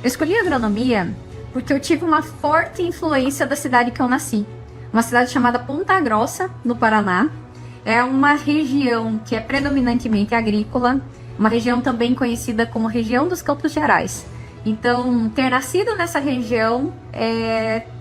Eu escolhi a agronomia porque eu tive uma forte influência da cidade que eu nasci. Uma cidade chamada Ponta Grossa, no Paraná. É uma região que é predominantemente agrícola, uma região também conhecida como região dos Campos Gerais. Então, ter nascido nessa região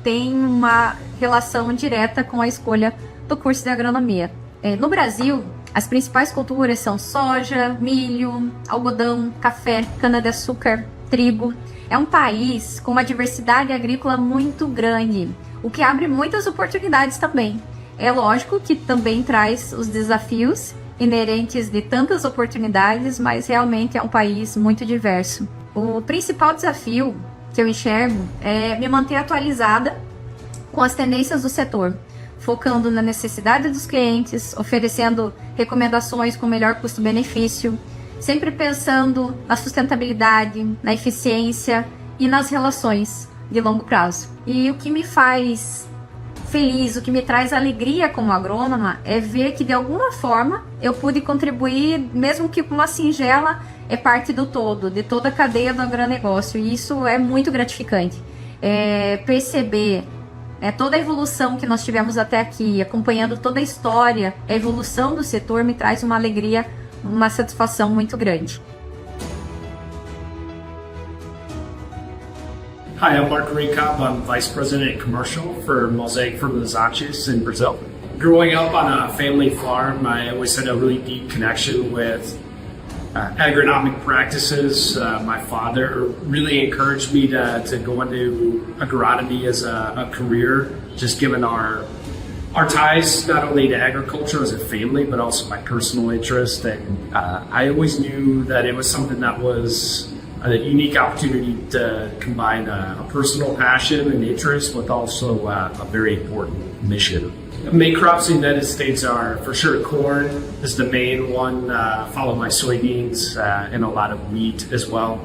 tem uma relação direta com a escolha do curso de agronomia. No Brasil, as principais culturas são soja, milho, algodão, café, cana-de-açúcar, trigo. É um país com uma diversidade agrícola muito grande, o que abre muitas oportunidades também. É lógico que também traz os desafios inerentes de tantas oportunidades, mas realmente é um país muito diverso. O principal desafio que eu enxergo é me manter atualizada com as tendências do setor, focando na necessidade dos clientes, oferecendo recomendações com melhor custo-benefício, sempre pensando na sustentabilidade, na eficiência e nas relações de longo prazo. E o que me faz feliz, o que me traz alegria como agrônoma é ver que de alguma forma eu pude contribuir, mesmo que com uma singela, parte do todo, de toda a cadeia do agronegócio, e isso é muito gratificante. Perceber toda a evolução que nós tivemos até aqui, acompanhando toda a história, a evolução do setor, me traz uma alegria, uma satisfação muito grande. Hi, I'm Mark Recop. I'm Vice President in Commercial for Mosaic for Junte-se in Brazil. Growing up on a family farm, I always had a really deep connection with agronomic practices. My father really encouraged me to go into agronomy as a career, just given our ties not only to agriculture as a family, but also my personal interest. And I always knew that it was something that was a unique opportunity to combine a personal passion and interest with also a very important mission. The main crops in the United States are for sure corn is the main one, followed by soybeans and a lot of wheat as well.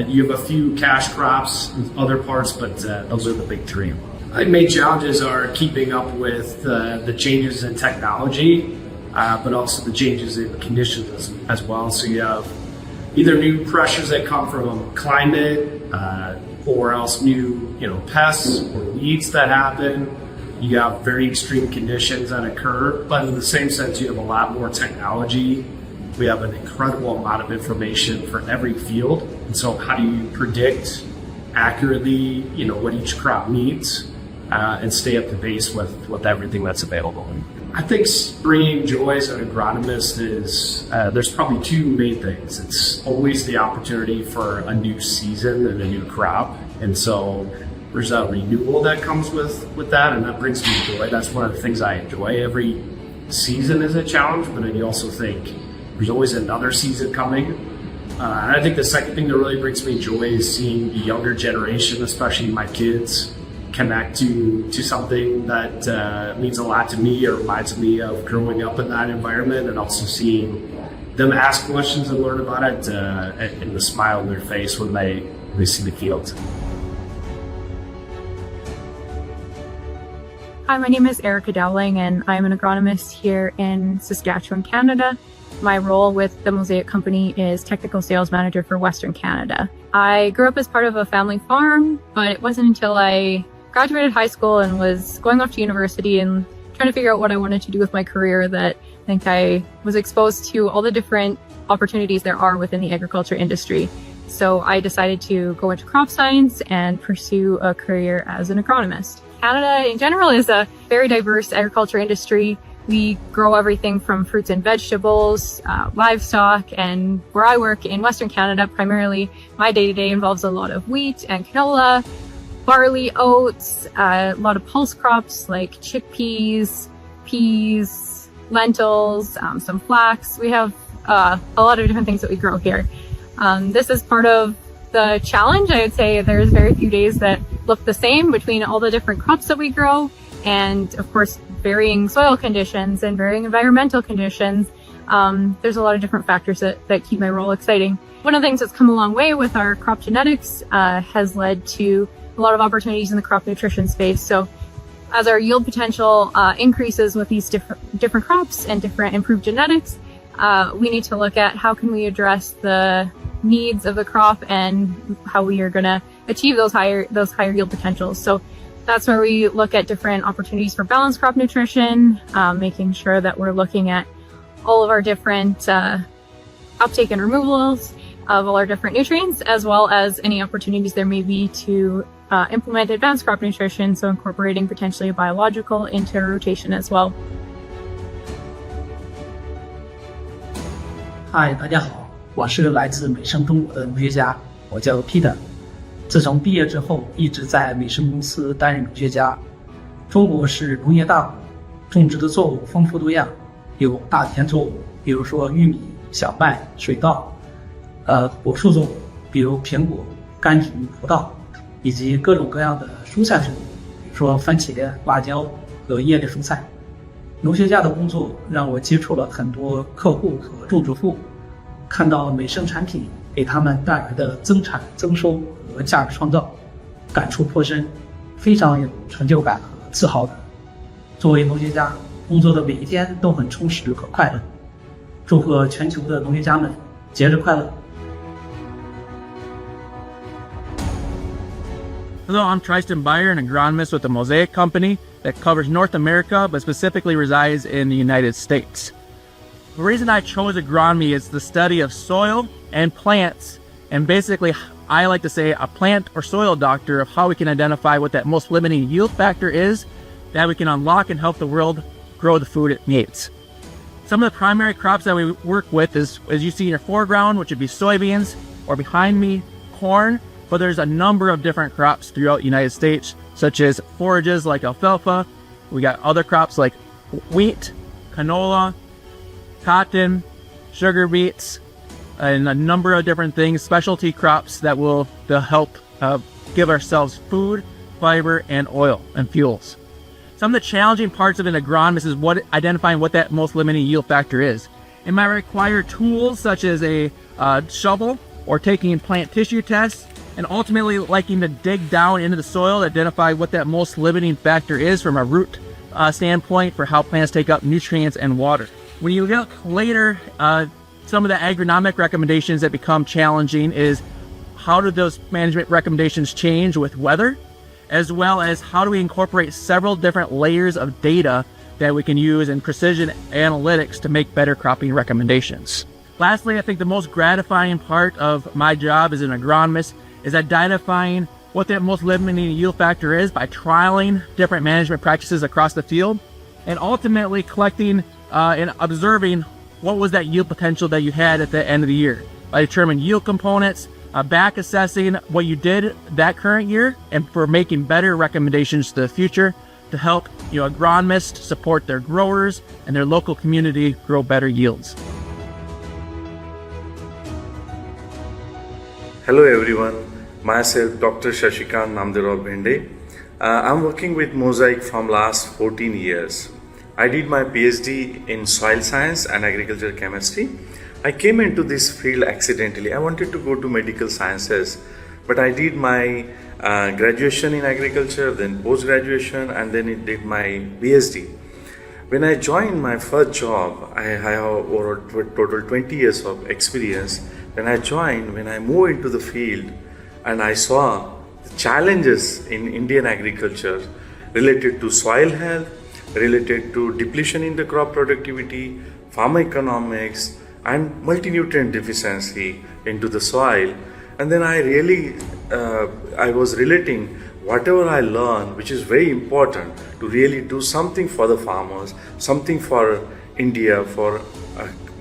You have a few cash crops in other parts, but those are the big three. The main challenges are keeping up with the changes in technology, but also the changes in conditions as well. So you have either new pressures that come from climate, or else new, pests or weeds that happen. You have very extreme conditions that occur, but in the same sense, you have a lot more technology. We have an incredible amount of information for every field. And so how do you predict accurately, what each crop needs, and stay up to base with everything that's available? I think bringing joy as an agronomist is, there's probably two main things. It's always the opportunity for a new season and a new crop. And so there's a renewal that comes with that, and that brings me joy. That's one of the things I enjoy. Every season is a challenge, but then you also think there's always another season coming. And I think the second thing that really brings me joy is seeing the younger generation, especially my kids, connect to something that means a lot to me or reminds me of growing up in that environment, and also seeing them ask questions and learn about it, and the smile on their face when they see the field. Hi, my name is Erica Dowling, and I'm an agronomist here in Saskatchewan, Canada. My role with the Mosaic company is technical sales manager for Western Canada. I grew up as part of a family farm, but it wasn't until I graduated high school and was going off to university and trying to figure out what I wanted to do with my career that I think I was exposed to all the different opportunities there are within the agriculture industry. So I decided to go into crop science and pursue a career as an agronomist. Canada in general is a very diverse agriculture industry. We grow everything from fruits and vegetables, livestock, and where I work in Western Canada, primarily my day-to-day involves a lot of wheat and canola, barley, oats, a lot of pulse crops like chickpeas, peas, lentils, some flax. We have a lot of different things that we grow here. This is part of the challenge. I would say there's very few days that look the same between all the different crops that we grow, and of course varying soil conditions and varying environmental conditions. There's a lot of different factors that keep my role exciting. One of the things that's come a long way with our crop genetics has led to a lot of opportunities in the crop nutrition space. So as our yield potential increases with these different crops and different improved genetics, we need to look at how can we address the needs of the crop and how we are going to achieve those higher yield potentials. So that's where we look at different opportunities for balanced crop nutrition, making sure that we're looking at all of our different uptake and removals of all our different nutrients, as well as any opportunities there may be to implement advanced crop nutrition, so incorporating potentially a biological into rotation as well. 嗨，大家好，我是来自美盛中国的农学家，我叫 Peter。自从毕业之后，一直在美盛公司担任农学家。中国是农业大国，种植的作物丰富多样，有大田作物，比如说玉米、小麦、水稻；果树作物，比如苹果、柑橘、葡萄，以及各种各样的蔬菜作物，比如说番茄、辣椒和叶类蔬菜。农学家的工作让我接触了很多客户和种植户，看到美盛产品给他们带来的增产、增收和价值创造，感触颇深，非常有成就感和自豪感。作为农学家，工作的每一天都很充实和快乐。祝贺全球的农学家们节日快乐！ Hello, I'm Tristan Beyer, an agronomist with the Mosaic company that covers North America, but specifically resides in the United States. The reason I chose agronomy is the study of soil and plants, and basically I like to say a plant or soil doctor of how we can identify what that most limiting yield factor is that we can unlock and help the world grow the food it needs. Some of the primary crops that we work with is, as you see in your foreground, which would be soybeans, or behind me, corn, but there's a number of different crops throughout the United States, such as forages like alfalfa. We got other crops like wheat, canola, cotton, sugar beets, and a number of different things, specialty crops that will help give ourselves food, fiber, and oil and fuels. Some of the challenging parts of an agronomist is identifying what that most limiting yield factor is. It might require tools such as a shovel or taking plant tissue tests, and ultimately liking to dig down into the soil to identify what that most limiting factor is from a root standpoint for how plants take up nutrients and water. When you look later, some of the agronomic recommendations that become challenging is how do those management recommendations change with weather, as well as how do we incorporate several different layers of data that we can use in precision analytics to make better cropping recommendations. Lastly, I think the most gratifying part of my job as an agronomist is identifying what that most limiting yield factor is by trialing different management practices across the field, and ultimately collecting and observing what was that yield potential that you had at the end of the year. By determining yield components, back assessing what you did that current year, and for making better recommendations to the future to help agronomists support their growers and their local community grow better yields. Hello everyone, myself Dr. Shashikant Namderao Bhende. I'm working with Mosaic from last 14 years. I did my PhD in soil science and agriculture chemistry. I came into this field accidentally. I wanted to go to medical sciences, but I did my graduation in agriculture, then post-graduation, and then I did my PhD. When I joined my first job, I have over total 20 years of experience. When I moved into the field and I saw the challenges in Indian agriculture related to soil health, related to depletion in the crop productivity, farm economics, and multi-nutrient deficiency into the soil. And then I was relating whatever I learned, which is very important to really do something for the farmers, something for India, for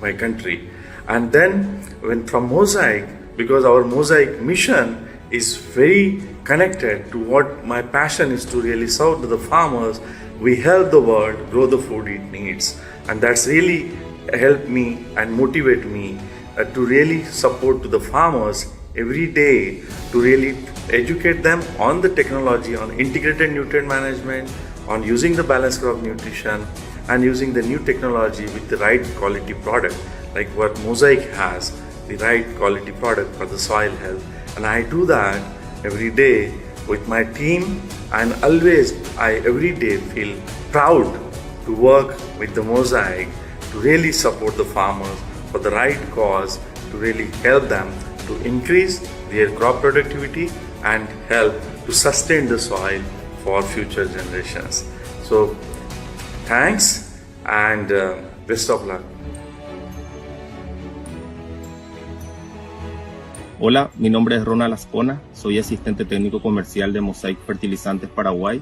my country. And then when from Mosaic, because our Mosaic mission is very connected to what my passion is to really serve to the farmers, we help the world grow the food it needs. And that's really helped me and motivate me to really support to the farmers every day, to really educate them on the technology, on integrated nutrient management, on using the balanced crop nutrition, and using the new technology with the right quality product, like what Mosaic has, the right quality product for the soil health. And I do that every day with my team, and always I every day feel proud to work with the Mosaic to really support the farmers for the right cause, to really help them to increase their crop productivity and help to sustain the soil for future generations. So thanks and best of luck. Hola, mi nombre es Ronald Ascona, soy asistente técnico comercial de Mosaic Fertilizantes Paraguay.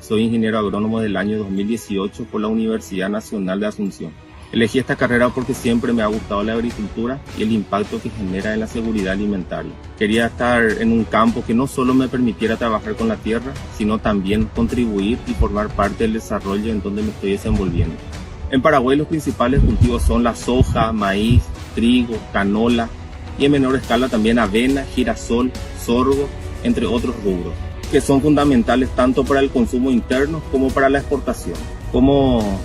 Soy ingeniero agrónomo del año 2018 por la Universidad Nacional de Asunción. Elegí esta carrera porque siempre me ha gustado la agricultura y el impacto que genera en la seguridad alimentaria. Quería estar en un campo que no solo me permitiera trabajar con la tierra, sino también contribuir y formar parte del desarrollo en donde me estoy desenvolviendo. En Paraguay los principales cultivos son la soja, maíz, trigo, canola y en menor escala también avena, girasol, sorgo, entre otros rubros, que son fundamentales tanto para el consumo interno como para la exportación. Como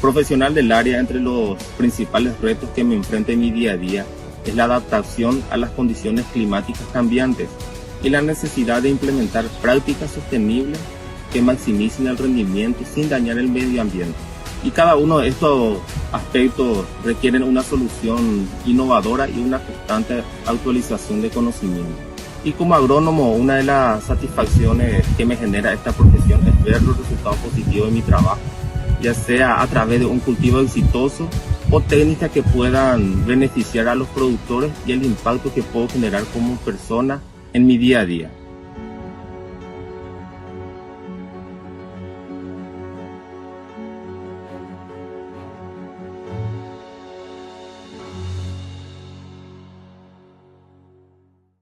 profesional del área, entre los principales retos que me enfrento en mi día a día es la adaptación a las condiciones climáticas cambiantes y la necesidad de implementar prácticas sostenibles que maximicen el rendimiento sin dañar el medio ambiente. Y cada uno de estos aspectos requieren una solución innovadora y una constante actualización de conocimiento. Y como agrónomo, una de las satisfacciones que me genera esta profesión es ver los resultados positivos de mi trabajo, ya sea a través de un cultivo exitoso o técnicas que puedan beneficiar a los productores y el impacto que puedo generar como persona en mi día a día.